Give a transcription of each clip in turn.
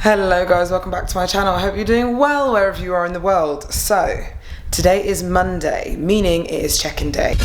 Hello guys, welcome back to my channel. I hope you're doing well wherever you are in the world. So, today is Monday, meaning it is check-in day.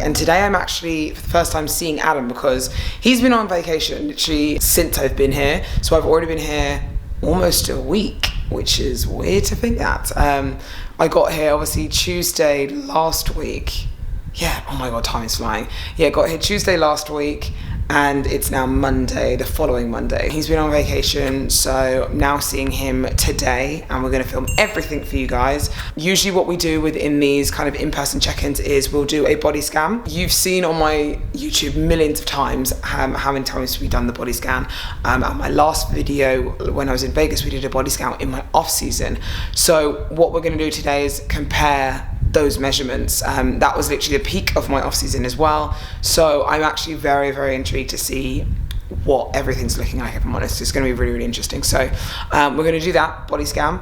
And today I'm actually, for the first time, seeing Adam because he's been on vacation literally since I've been here. So I've already been here almost a week, which is weird to think that. I got here obviously Tuesday last week. Yeah, oh my god, time is flying. Yeah, got here Tuesday last week and it's now Monday, the following Monday. He's been on vacation, so I'm now seeing him today and we're gonna film everything for you guys. Usually what we do within these kind of in-person check-ins is we'll do a body scan. You've seen on my YouTube millions of times how many times we've done the body scan. At my last video, when I was in Vegas, we did a body scan in my off season. So what we're gonna do today is compare those measurements. That was literally the peak of my off season as well. So I'm actually very, very intrigued to see what everything's looking like, if I'm honest. It's gonna be really, really interesting. So we're gonna do that body scan.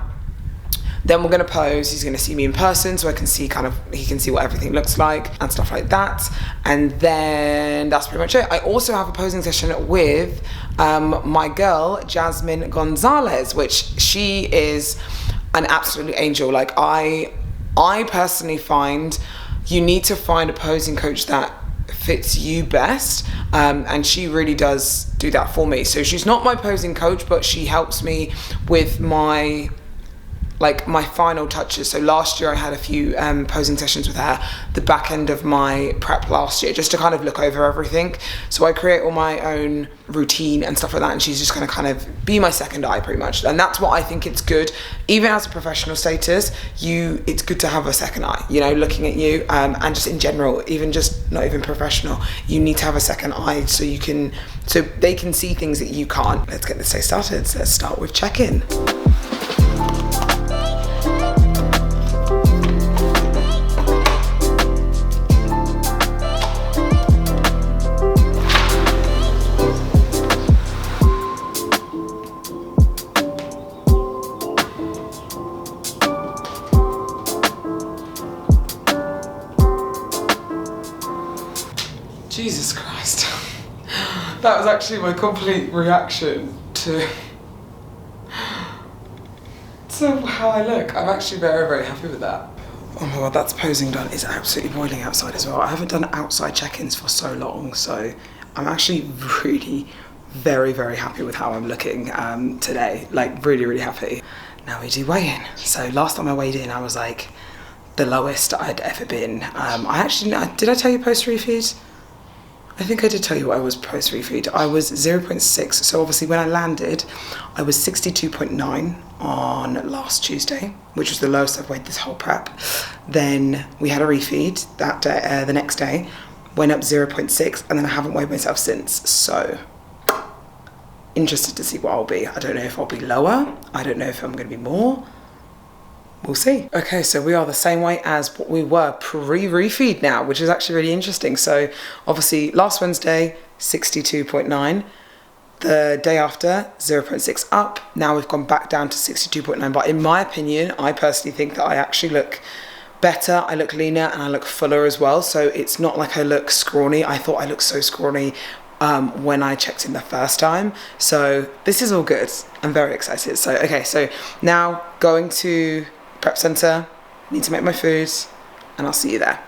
Then we're gonna pose. He's gonna see me in person so I can see he can see what everything looks like and stuff like that. And then that's pretty much it. I also have a posing session with my girl, Jasmine Gonzalez, which she is an absolute angel. Like I personally find you need to find a posing coach that fits you best, and she really does do that for me. So she's not my posing coach, but she helps me with my final touches. So last year I had a few posing sessions with her, the back end of my prep last year, just to kind of look over everything. So I create all my own routine and stuff like that, and she's just gonna kind of be my second eye pretty much. And that's what I think it's good, even as a professional status, it's good to have a second eye, you know, looking at you, and just in general, even just not even professional, you need to have a second eye so they can see things that you can't. Let's get this day started. So let's start with check-in. Jesus Christ. That was actually my complete reaction to how I look. I'm actually very, very happy with that. Oh my god, that's posing done. It's absolutely boiling outside as well. I haven't done outside check-ins for so long, so I'm actually really very, very happy with how I'm looking today. Like really, really happy. Now we do weigh-in. So last time I weighed in, I was like the lowest I'd ever been. Did I tell you post-refeed? I think I did tell you what I was post-refeed. I was 0.6, so obviously when I landed, I was 62.9 on last Tuesday, which was the lowest I've weighed this whole prep. Then we had a refeed that day, the next day, went up 0.6, and then I haven't weighed myself since. So, interested to see what I'll be. I don't know if I'll be lower. I don't know if I'm gonna be more. We'll see. Okay, so we are the same weight as what we were pre-refeed now, which is actually really interesting. So obviously last Wednesday, 62.9. The day after, 0.6 up. Now we've gone back down to 62.9. But in my opinion, I personally think that I actually look better, I look leaner, and I look fuller as well. So it's not like I look scrawny. I thought I looked so scrawny when I checked in the first time. So this is all good. I'm very excited. So okay, so now going to prep center, need to make my food, and I'll see you there.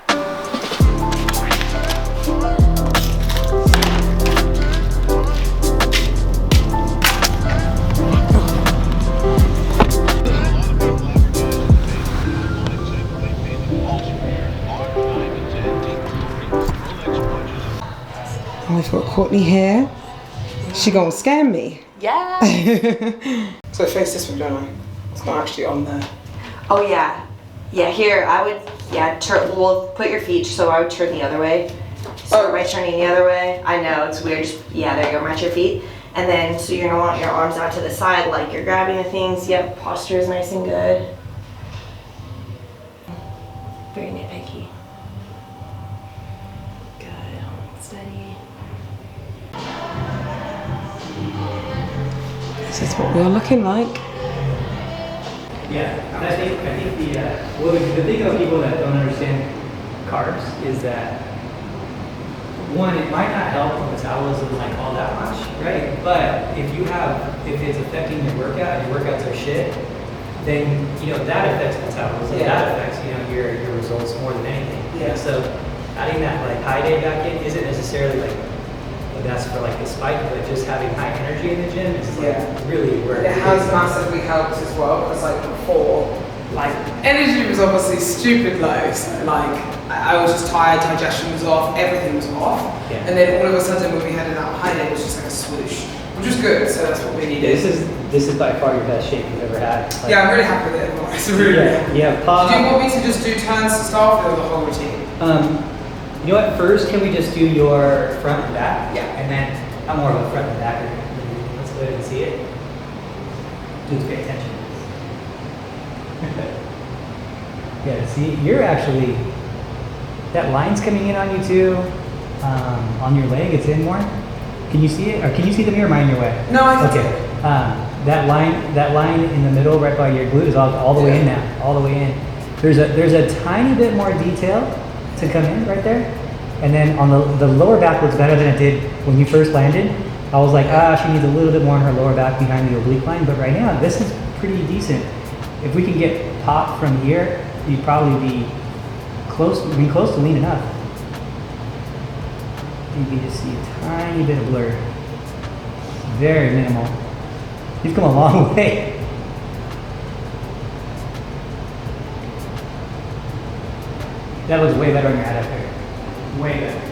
We've got Courtney here. She gonna scam me. Yeah. So I face this one, don't I? It's not actually on there. Oh yeah. Yeah, here, I would, we'll put your feet, so I would turn the other way. So by turning the other way, I know, it's weird, just, there you go, match your feet. And then, so you're gonna want your arms out to the side like you're grabbing the things. Yep, posture is nice and good. Very nitpicky. Good, steady. This is what we're looking like. Yeah, and I think the thing about people that don't understand carbs is that one, it might not help when the towel isn't like all that much, right? But if it's affecting your workout and your workouts are shit, then that affects the towels and that affects your results more than anything. Yeah. So adding that like high day back in isn't necessarily like the best for like the spike, but just having high energy in the gym is like really worth it. It has massively helped as well because like before, like energy was obviously stupid low. So like I was just tired, digestion was off, everything was off, and then all of a sudden when we had that high day, it was just like a swoosh, which was good. So that's what we needed. This is by far your best shape you've ever had. Like, I'm really happy with it. It's really Do you want me to just do turns to start with or the whole routine? You know what? First, can we just do your front and back? Yeah. And then I'm more of a front and backer. Let's go ahead and see it. Please pay attention. Yeah. See, you're actually that line's coming in on you too. On your leg, it's in more. Can you see it, or can you see the mirror? Am I in your way? No, I can. Okay. That line in the middle, right by your glute, is all the way in now. All the way in. There's a tiny bit more detail to come in right there, and then on the lower back looks better than it did when you first landed. I was like, she needs a little bit more in her lower back behind the oblique line, but right now this is pretty decent. If we can get pop from here, you'd probably be close to lean enough. You can just see a tiny bit of blur, very minimal. You've come a long way. That looks way better on your head up here. Way better.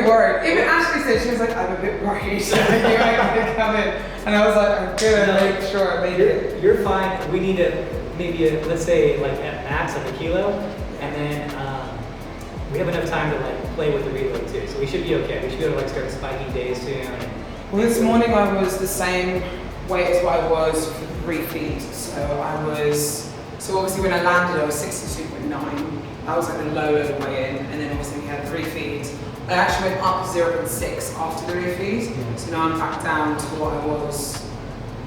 Worried. Even Ashley said, she was like, I'm a bit worried. You're gonna come in. And I was like, I'm gonna make sure I make it. You're fine. We need to maybe, let's say, like at max, like a kilo. And then we have enough time to like play with the reload too. So we should be okay. We should be able to like start spiking days soon. Well, this morning I was the same weight as what I was for 3 feet. So obviously when I landed, I was 62.9. That was like the low way in. And then obviously we had 3 feet. I actually went up 0.6 after the 3 feet, so now I'm back down to what I was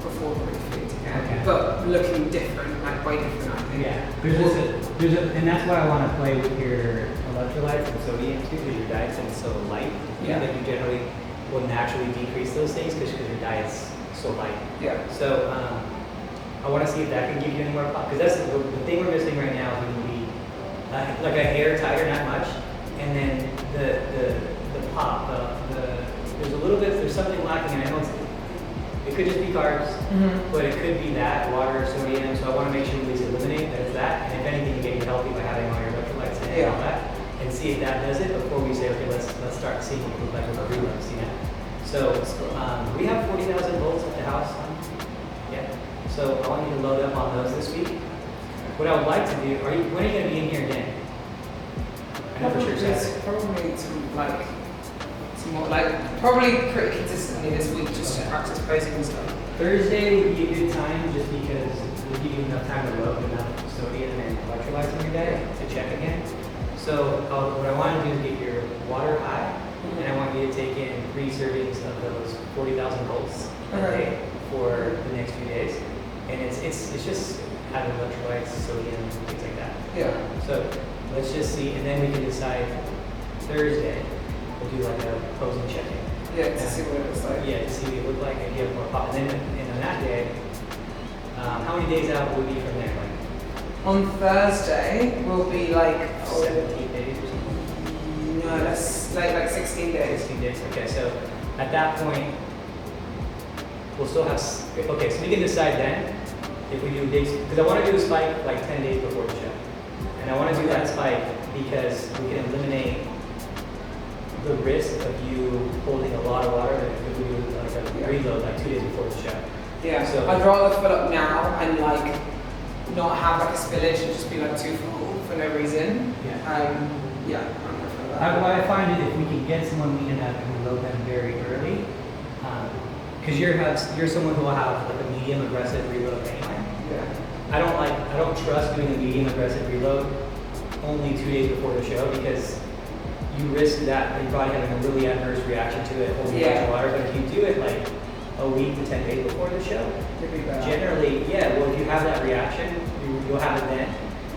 before the 3 feet again, but looking different, like way different, I think. Yeah, and that's why I want to play with your electrolytes and sodium too, because your diet's been so light. Yeah. That you generally will naturally decrease those things because your diet's so light. Yeah. So I want to see if that can give you any more pop, because that's the thing we're missing right now. Is going to be like a hair tighter, not much. And then the pop, there's something lacking, and I know it could just be carbs, but it could be that, water, sodium, so I want to make sure we at least eliminate that it's that, and if anything, you get you healthy by having all your electrolytes in and all that, and see if that does it before we say, okay, let's start seeing what it looks like with our reloads, So we have 40,000 volts at the house, so I want you to load up on those this week. What I would like to do, when are you going to be in here again? I know for sure Saturday. Probably pretty consistently this week, just to practice posing and stuff. Thursday would be a good time, just because we'll give you enough time to load enough sodium and electrolytes in your diet to check again. So what I want to do is get your water high, and I want you to take in 3 servings of those 40,000 volts a day for the next few days. And it's just having electrolytes, sodium, things like that. Yeah. So let's just see, and then we can decide Thursday. We'll do like a posing check-in. Yeah, to see what it looks like. Yeah, to see what it looked like, if you have more pop. And then on that day, how many days out will we be from there? On Thursday, we'll be like 17 days or something? No, that's like 16 days. 16 days, okay. So at that point, we'll still have, okay, so we can decide then if we do days, because I want to do a spike like 10 days before the show. And I want to do that spike because we can eliminate the risk of you holding a lot of water than if we do like a reload like 2 days before the show. Yeah, so I'd rather fill up now and like not have like a spillage and just be like too full for no reason. Yeah. I'm gonna feel that. What I find is if we can get someone lean enough and we load them very early, because you're someone who will have like a medium aggressive reload anyway. Yeah. I don't trust doing a medium aggressive reload only 2 days before the show, because you risk that your body having a really adverse reaction to it holding on to water. But if you do it like a week to 10 days before the show, generally, well, if you have that reaction, you'll have it then.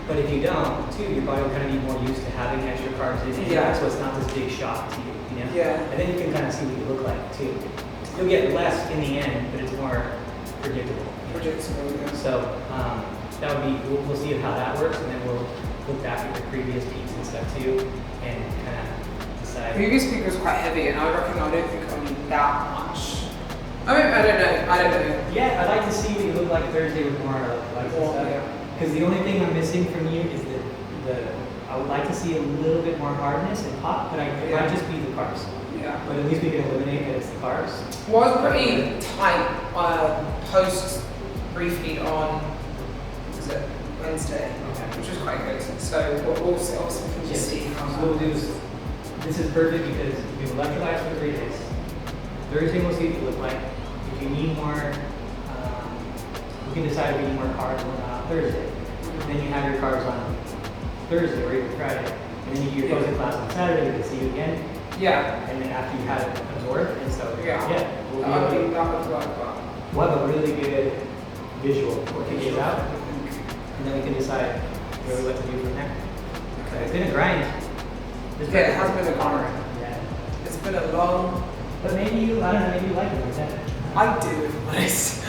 But if you don't, too, your body will kind of be more used to having extra carbs in it, so it's not this big shock to you, you know? And then you can kind of see what you look like, too. You'll get less in the end, but it's more predictable. So that would be, we'll see how that works, and then we'll look back at the previous peaks and stuff, too, and kind of decide. Previous peak was quite heavy, and I reckon I don't think I need that much. I mean, I don't know. Yeah, I'd like to see what you look like Thursday with more legs and stuff. Because the only thing I'm missing from you is I would like to see a little bit more hardness and pop, but it might just be the carbs. But at least we can eliminate that it's the carbs. Well, I was pretty tight post refeed on, was it Wednesday, which was quite good. So we'll see, obviously we can just see how so we'll do this is perfect because we have electrolytes for 3 days. Thursday we'll see what you look like. If you need more, we can decide if we need more carbs on Thursday. Then you have your carbs on Thursday or even Friday. And then you do your closing class on Saturday, we can see you again. And then after you had it absorbed, and so we'll have a really good visual what to get out, and then we can decide really what to do from there. It's been a grind. It has been a grind. It's been a long. But maybe you, I don't know, maybe you like it like that. I do, if I'm honest.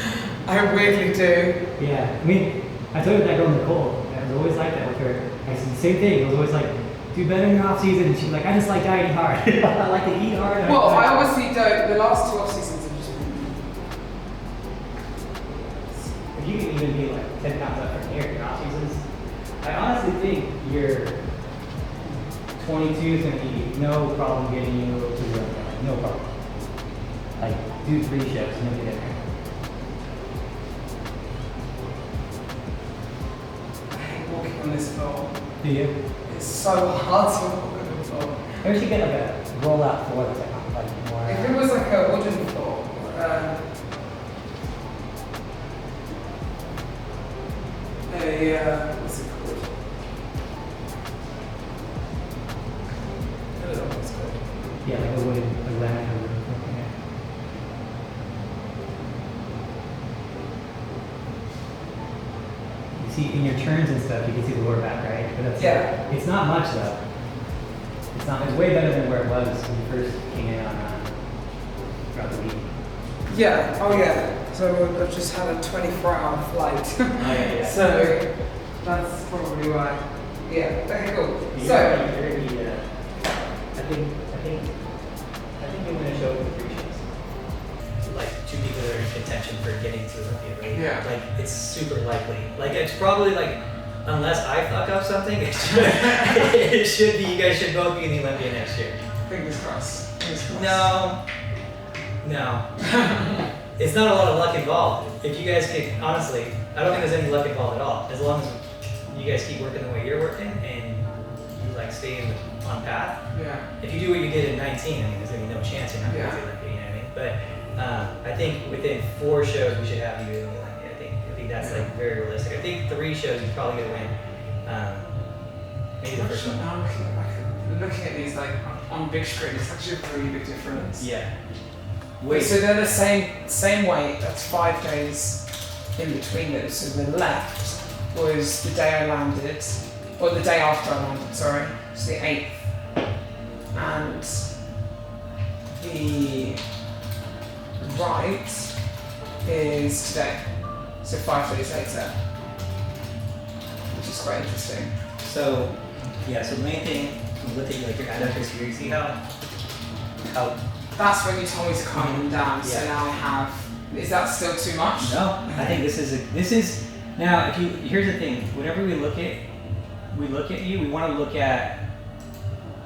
I weirdly do. Yeah, I mean, I told you that girl Nicole. I was always like that with her. I said the same thing. I was always like, do better in your off season, and she's like, I just like dieting hard. I like to eat hard. Well, I obviously don't. The last 2 off seasons have just been. If you can even be like 10 pounds up from here in your off seasons, I honestly think your 22 is gonna be no problem getting you to the no problem. Like do 3 shows and you'll get in there. I hate walking on this floor. Do you? It's so hard to walk on the floor. Maybe we should get like a roll-out floor that's like more. If it was like a wooden floor, what's it called? I don't know what it's called. Yeah, like a wooden, a laminate or wooden floor. Yeah. You see in your turns and stuff, you can see the lower back, right? But that's it's not much though. It's not. It's way better than where it was when you first came in on throughout the week. Yeah. Oh yeah. So I've just had a 24-hour flight. So that's probably why. Yeah. Okay. Cool. So. I think you're going to show up with 3 shows. Like 2 people that are in contention for getting to Olympia, right? Yeah. Like it's super likely. Like it's probably like, unless I fuck up something, it should be. You guys should both be in the Olympia next year. Fingers crossed. Fingers crossed. No. It's not a lot of luck involved. If you guys can, honestly, I don't think there's any luck involved at all. As long as you guys keep working the way you're working and you like stay on path. Yeah. If you do what you did in 19, I mean, there's gonna be no chance you're not going to the Olympia. You know what I mean? But I think within 4 shows we should have you in the Olympia. I think that's like very realistic. I think 3 shows you're probably gonna win. Maybe the first one. Now looking at these like on big screen, it's actually a really big difference. Yeah. Wait, so they're the same weight. That's 5 days in between them. So the left was the day I landed, or the day after I landed. Sorry, it's the 8th, and the right is today. So 5 days later, which is quite interesting. So, yeah. So the main thing, look at like your adductors here. You see how That's when you told me to calm them down. So now I have. Is that still too much? No, I think this is now. If you here's the thing. Whenever we look at you, we want to look at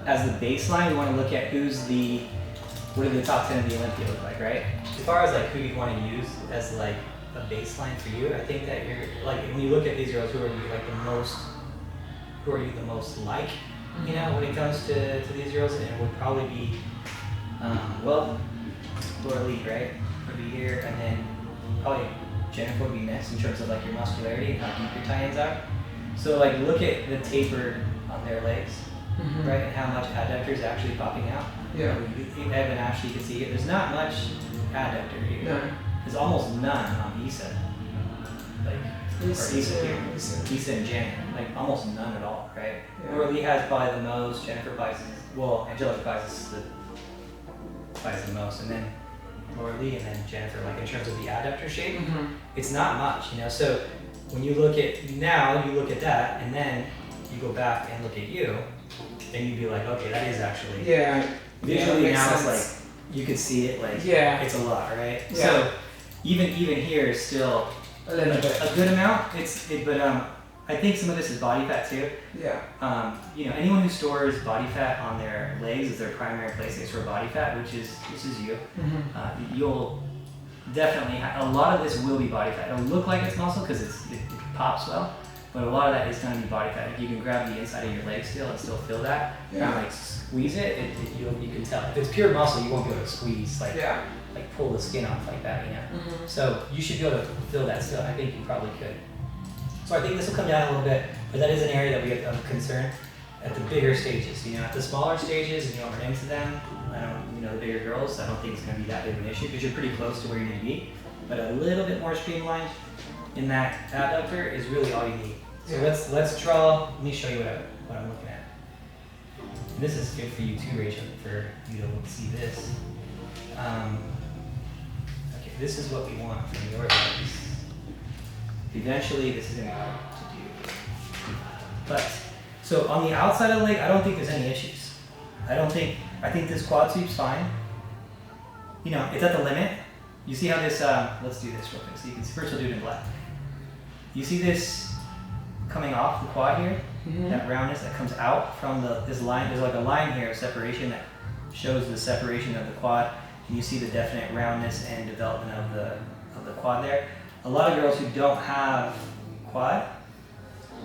as the baseline. We want to look at what do the top 10 of the Olympia look like, right? As far as like who you want to use as like a baseline for you, I think that you're like when you look at these girls, who are you like the most? Who are you the most like? You know, when it comes to these girls, and it would probably be. Well, Laura Lee, right, would be here, and then probably Jennifer would be next in terms of like your muscularity and how deep your tie-ins are. So like look at the taper on their legs, right? And how much adductor is actually popping out. Yeah. Ebb and Ashley can see it. There's not much adductor here. No. There's almost none on Issa. Like, or Issa here. Issa and Jen. Like, almost none at all, right? Yeah. Laura Lee has probably the most. Jennifer buys, well, Angelica buys the most. And then Laura Lee and then Jennifer, like in terms of the adductor shape, it's not much, you know? So when you look at, now you look at that and then you go back and look at you, and you'd be like, okay, that is actually, visually now it's like, you can see it like, it's a lot, right? Yeah. So even here is still a little bit. A good amount, but I think some of this is body fat too. Yeah. You know, anyone who stores body fat on their legs as their primary place they store body fat, which is you. You'll definitely a lot of this will be body fat. It'll look like it's muscle because it pops well, but a lot of that is going to be body fat. If you can grab the inside of your leg still and still feel that, and like squeeze it, you can tell. If it's pure muscle, you won't be able to squeeze like pull the skin off like that, you know. So you should be able to feel that still. I think you probably could. So I think this will come down a little bit, but that is an area that we have concern at the bigger stages. You know, at the smaller stages, and you don't run into them, the bigger girls, I don't think it's going to be that big of an issue because you're pretty close to where you need to be. But a little bit more streamlined in that adductor is really all you need. So let's draw. Let me show you what I'm looking at. And this is good for you too, Rachel, for you to see this. Okay, this is what we want from your legs. Eventually, this is going to be hard to do. But, so on the outside of the leg, I don't think there's any issues. I think this quad sweep's fine. You know, it's at the limit. You see how this, let's do this real quick. So you can see, first we'll do it in black. You see this coming off the quad here? That roundness that comes out from this line. There's like a line here of separation that shows the separation of the quad. And you see the definite roundness and development of the quad there. A lot of girls who don't have quad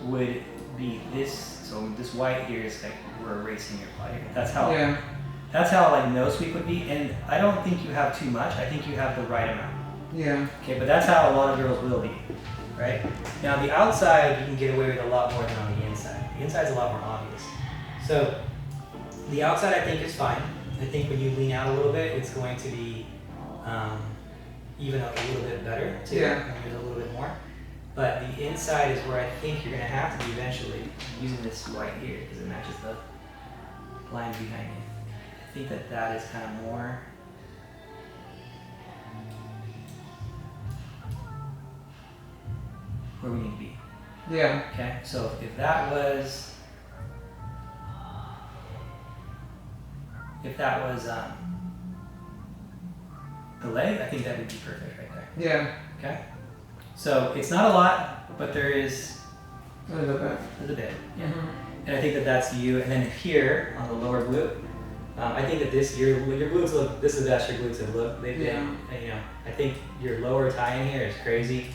would be this. So this white here is like we're erasing your quad here. That's how like no sweep would be. And I don't think you have too much. I think you have the right amount. Yeah. Okay, but that's how a lot of girls will be, right? Now the outside you can get away with a lot more than on the inside. The inside's a lot more obvious. So the outside I think is fine. I think when you lean out a little bit, it's going to be even a little bit better too. There's a little bit more. But the inside is where I think you're going to have to be eventually using this white here because it matches the line behind it. I think that is kind of more where we need to be. Yeah. Okay, so if that was the leg, I think that would be perfect right there. Yeah. Okay? So it's not a lot, but there is a little bit. There's a bit, yeah. And I think that's you. And then here on the lower glute, I think that your glutes look, this is the best your glutes have looked. They've been, you know, I think your lower tie in here is crazy.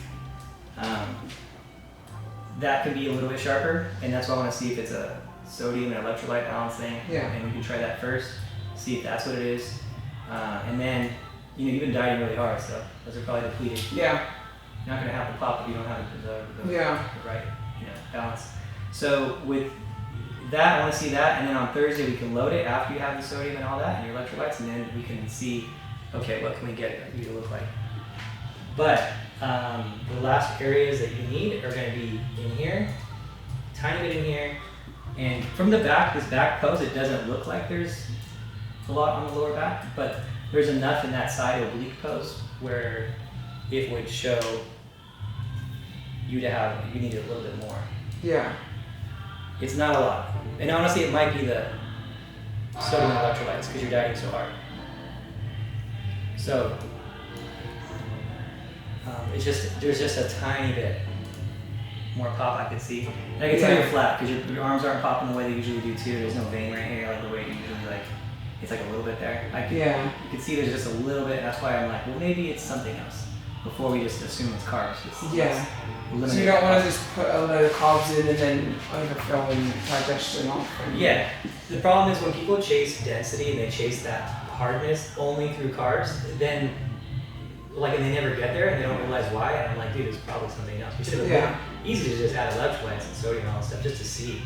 That can be a little bit sharper, and that's why I want to see if it's a sodium and electrolyte balance thing. Yeah. And we can try that first, see if that's what it is. And then, you know, you've been dieting really hard, so those are probably depleted. Yeah. You're not going to have the pop if you don't have the right, you know, balance. So with that, I want to see that, and then on Thursday we can load it after you have the sodium and all that, and your electrolytes, and then we can see, okay, what can we get you to look like. But the last areas that you need are going to be in here, tiny bit in here, and from the back, this back pose, it doesn't look like there's a lot on the lower back, but there's enough in that side oblique pose where it would show you need a little bit more. Yeah. It's not a lot. And honestly, it might be the sodium electrolytes because you're dieting so hard. So, there's just a tiny bit more pop I could see. And I can tell you're flat because your arms aren't popping the way they usually do too. There's no vein right here like the way you usually like. It's like a little bit there. You can see there's just a little bit. That's why I'm like, well, maybe it's something else. Before we just assume it's carbs. So you don't want to just put a load of carbs in and then overfill and digestion off. Yeah. The problem is when people chase density and they chase that hardness only through carbs, then and they never get there and they don't realize why. And I'm like, dude, it's probably something else. Which is easy to just add electrolytes and sodium and all that stuff just to see.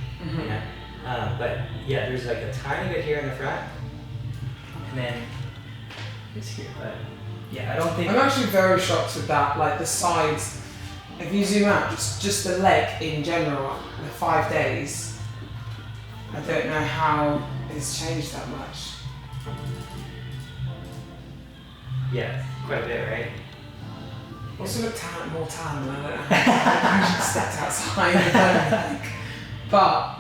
But yeah, there's like a tiny bit here in the front, and then it's here. But yeah, I don't think. I'm actually very shocked with that. Like the sides, if you zoom out, just the leg in general, the 5 days. I don't know how it's changed that much. Yeah, quite a bit, right? Also look more tan than I don't know how I actually stepped outside the I think. But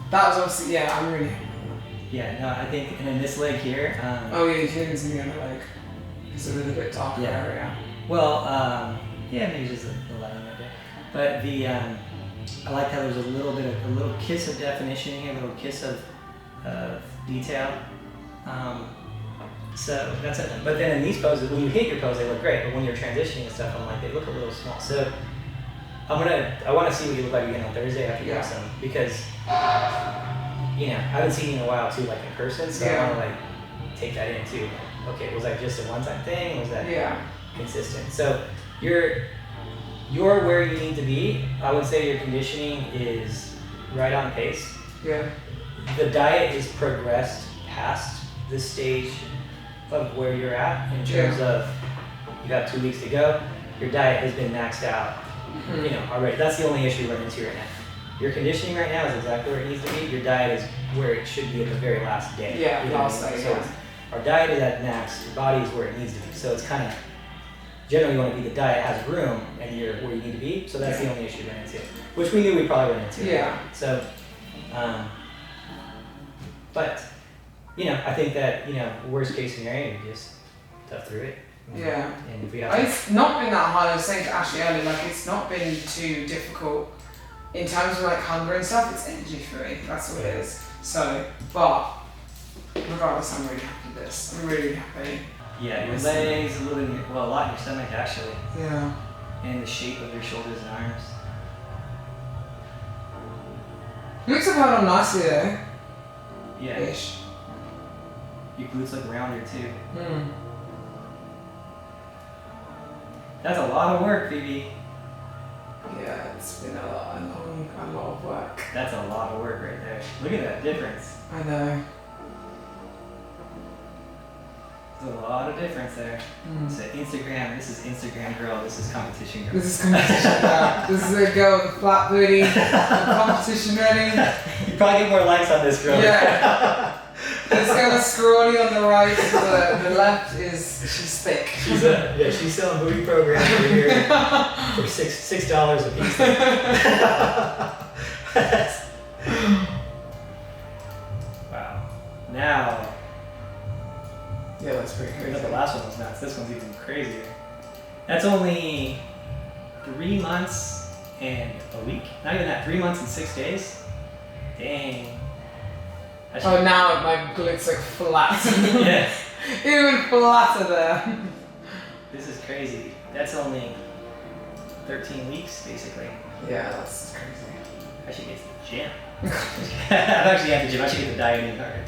that was obviously, yeah, I'm really happy with that. Yeah, no, I think, and then this leg here. Oh yeah, you can even see the other leg. It's a little bit darker area. Well, yeah, maybe just a line right there. But the, I like how there's a little kiss of definition here, a little kiss of detail. So that's it. But then in these poses, when you hit your pose, they look great. But when you're transitioning and stuff, I'm like, they look a little small. So I want to see what you look like again on Thursday after you have some, because you know I haven't seen you in a while too, like in person. So I want to like take that in too. Like, okay, was that just a one-time thing? Was that consistent? So you're where you need to be. I would say your conditioning is right on pace. Yeah. The diet is progressed past this stage of where you're at in terms of you have 2 weeks to go. Your diet has been maxed out. You know, already. That's the only issue we're running into right now. Your conditioning right now is exactly where it needs to be. Your diet is where it should be at the very last day. Yeah, you know last what I mean? day. So our diet is at max. Your body is where it needs to be. So it's kind of generally you want to be the diet has room and you're where you need to be. So that's the only issue we run into, which we knew we'd probably run into. Yeah. So, but you know, I think that worst case scenario, you just tough through it. Yeah. And if we have It's not been that hard. I was saying to Ashley earlier, like it's not been too difficult in terms of like hunger and stuff. It's energy for me. That's what it is. So, but regardless, I'm really happy with this. I'm really happy. Yeah, your legs, a little bit, well, a lot in your stomach actually. Yeah. And the shape of your shoulders and arms. Looks like held on nicely though. Yeah. Ish. Your glutes look rounder too. Hmm. That's a lot of work, Phoebe. Yeah, it's been a lot of work. That's a lot of work right there. Look at that difference. I know. There's a lot of difference there. So Instagram, this is Instagram girl, this is competition girl. This is competition girl. This is a girl with a flat booty, competition ready. You probably get more likes on this girl. Yeah. This girl is scrawny on the right, the left is, she's thick. She's selling booty programs over here for $6 a piece. Wow. Now. Yeah, that's pretty crazy. The last one was nuts. This one's even crazier. That's only 3 months and a week. Not even that. 3 months and 6 days. Dang. Oh, now my glutes look flat. Yeah. Even flatter there. This is crazy. That's only 13 weeks, basically. Yeah, that's crazy. I should get to the gym. I'm actually at the gym. I should get the dieting hard.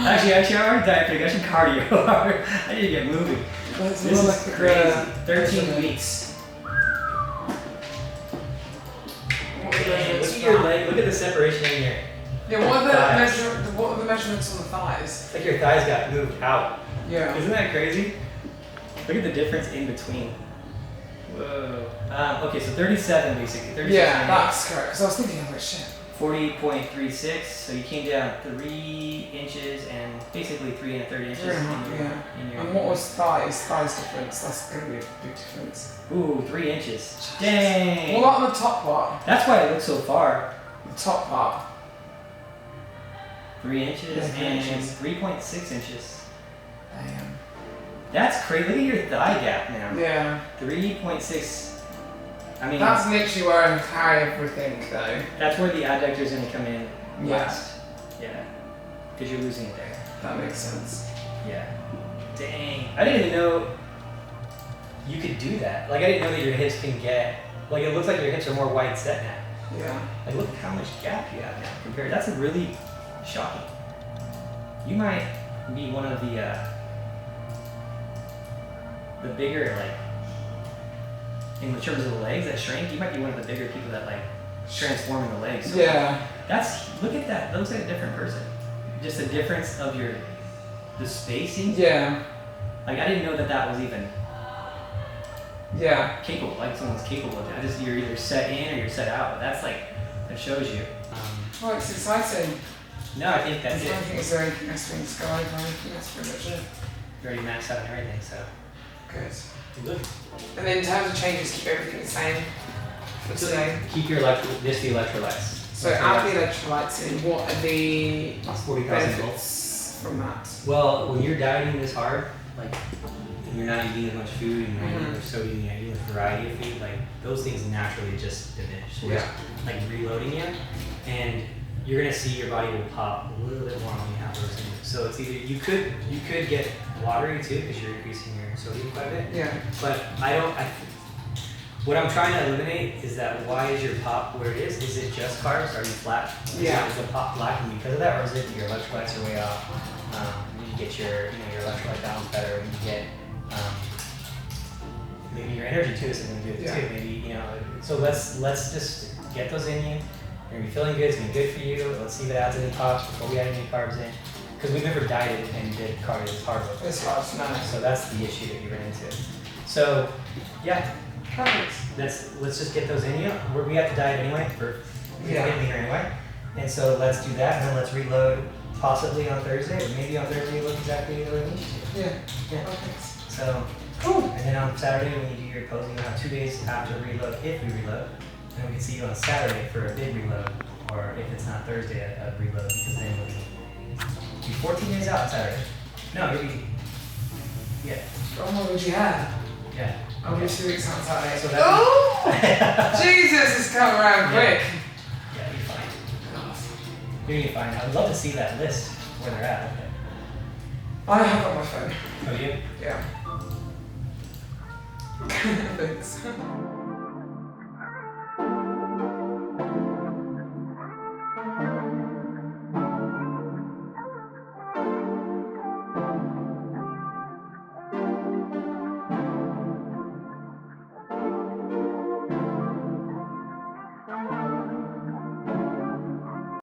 Actually, I already diet pretty good. I should cardio hard. I need to get moving. This is like crazy. 13 weeks. Dang, look at your leg. Look at the separation in here. Yeah, what are the measurements on the thighs? It's like your thighs got moved out. Yeah. Isn't that crazy? Look at the difference in between. Whoa. Okay, so 37 basically. 36. Yeah, that's correct. Because I was thinking, oh shit. 40.36, so you came down 3 inches and basically 3 1/3 inches. In your And what was thighs? Thighs difference. That's going to be a big difference. Ooh, 3 inches. Dang. What about on the top part? That's why it looks so far. The top part. 3 inches Yeah, 3 and inches. 3.6 inches. Damn. That's crazy. Look at your thigh gap now. Yeah. 3.6. I mean, That's literally where I carry everything though. that's where the adductor's going to come in Yeah. last. Yeah. Because you're losing it there. That makes sense. Yeah. Dang. I didn't even know you could do that. Like, I didn't know that your hips can get, like, it looks like your hips are more wide set now. Yeah. Like, look at how much gap you have now compared. That's really shocking. You might be one of the bigger, like, in terms of the legs that shrink, you might be one of the bigger people that, like, transforming the legs. So Yeah. look at that. That looks like a different person. Just a difference of the spacing. Yeah. Like I didn't know that was even Yeah. capable. Like someone's capable of it. You're either set in or you're set out. But that's like that shows you. Oh, it's exciting. No, I think that's I it. don't think it's anything else to go over. I think that's pretty much it. You already maxed out on everything, so Good. good. And then in terms of changes, keep everything the same for today. Keep your just the electrolytes. So add the electrolytes in. What are the 40,000 benefits volts. from that? Well, when you're dieting this hard, like and you're not eating as much food and you're not eating sodium, you're eating a variety of food, like those things naturally just diminish. So it's like reloading you, and you're gonna see your body will pop a little bit more when you have those things. So it's either you could get watery too because you're increasing your sodium quite a bit. Yeah. But what I'm trying to eliminate is that why is your pop where it is? Is it just carbs? Are you flat? Yeah. Is the pop lacking because of that, or is it your electrolytes are way off? You get your electrolyte balance better, and you get maybe your energy too is something to do with it too. Maybe So let's just get those in you. You're gonna be feeling good. It's gonna be good for you. Let's see if it adds any pops before we add any carbs in, because we've never dieted and did cardio as hard work. It's hard to know. So that's the issue that you run into. So yeah. Perfect. Let's just get those in you. We have to diet anyway we get leaner anyway. And so let's do that, and then let's reload possibly on Thursday, or maybe on Thursday you look exactly the way we need to. Yeah. Yeah. Perfect. So cool. And then on Saturday when you do your posing, you'll have 2 days after reload if we reload. And we can see you on Saturday for a big reload, or if it's not Thursday, a reload, because then you'll be 14 days out on Saturday. No, you'll be Oh, what would you have? yeah. I'll be 2 weeks on Saturday. So that Jesus, it's come around quick. Yeah, you're fine. You're gonna be fine. I would love to see that list where they're at. I have it on my phone. Oh, you? Yeah. Thanks.